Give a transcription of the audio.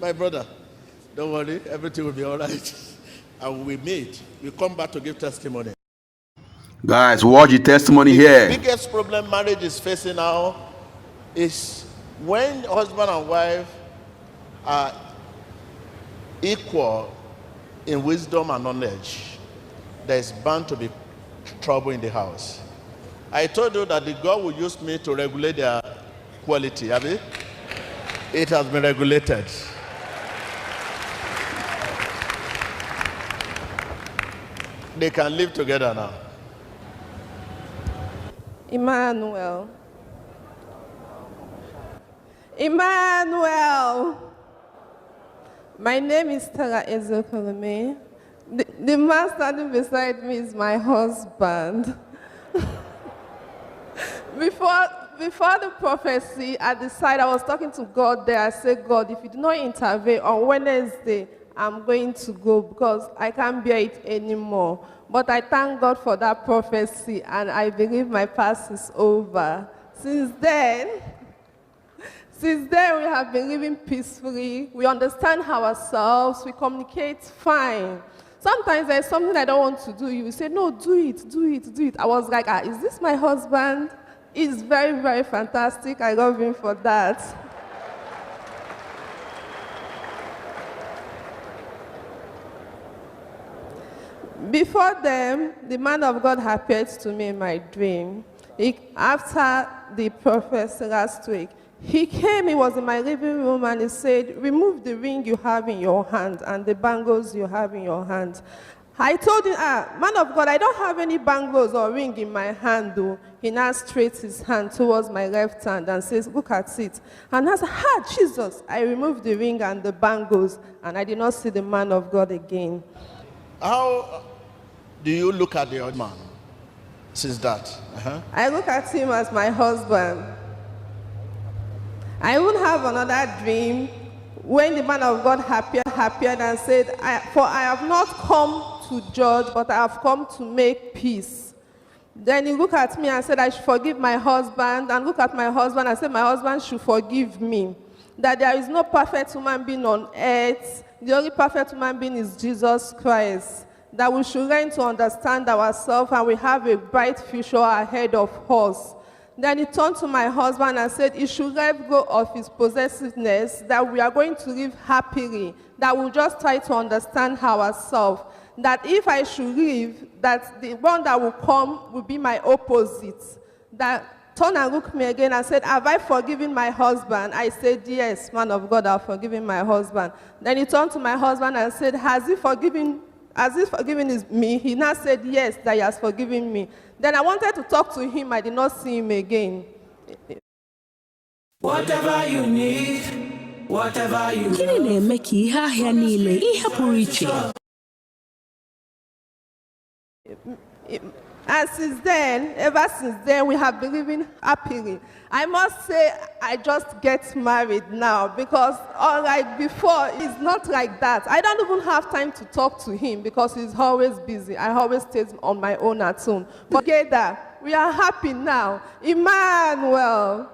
My brother, don't worry, everything will be all right. And we meet. We come back to give testimony. Guys, watch the testimony here. The biggest problem marriage is facing now is when husband and wife are equal in wisdom and knowledge, there is bound to be trouble in the house. I told you that the God will use me to regulate their quality, have you? It has been regulated. They can live together now. Emmanuel. My name is Tara Ezekolome. The man standing beside me is my husband. Before the prophecy, I decided, I was talking to God there. I said, God, if you do not intervene on Wednesday, I'm going to go because I can't bear it anymore. But I thank God for that prophecy, and I believe my past is over. Since then, we have been living peacefully. We understand ourselves. We communicate fine. Sometimes there's something I don't want to do. You say, no, do it. I was like, is this my husband? He's very, very fantastic. I love him for that. Before them, the man of God appeared to me in my dream. After the prophecy last week, he was in my living room and he said, remove the ring you have in your hand and the bangles you have in your hand. I told him, man of God, I don't have any bangles or ring in my hand, though. He now straightens his hand towards my left hand and says, look at it. And I said, Jesus. I removed the ring and the bangles, and I did not see the man of God again. How do you look at the old man since that? I look at him as my husband. I won't have another dream when the man of God appeared and said, for I have not come to judge, but I have come to make peace. Then he looked at me and said, I should forgive my husband, and look at my husband and said, my husband should forgive me. That there is no perfect human being on earth. The only perfect human being is Jesus Christ. That we should learn to understand ourselves and we have a bright future ahead of us. Then he turned to my husband and said he should let go of his possessiveness, that we are going to live happily, that we'll just try to understand ourselves. That if I should leave, that the one that will come will be my opposite. That turned and looked me again and said, have I forgiven my husband? I said, yes, man of God, I've forgiven my husband. Then he turned to my husband and said, has he forgiven me? He now said, yes, that he has forgiven me. Then I wanted to talk to him. I did not see him again. Whatever you need, whatever you And ever since then, we have been living happily. I must say, I just get married now because unlike before, it's not like that. I don't even have time to talk to him because he's always busy. I always stay on my own at home. But together, we are happy now. Emmanuel.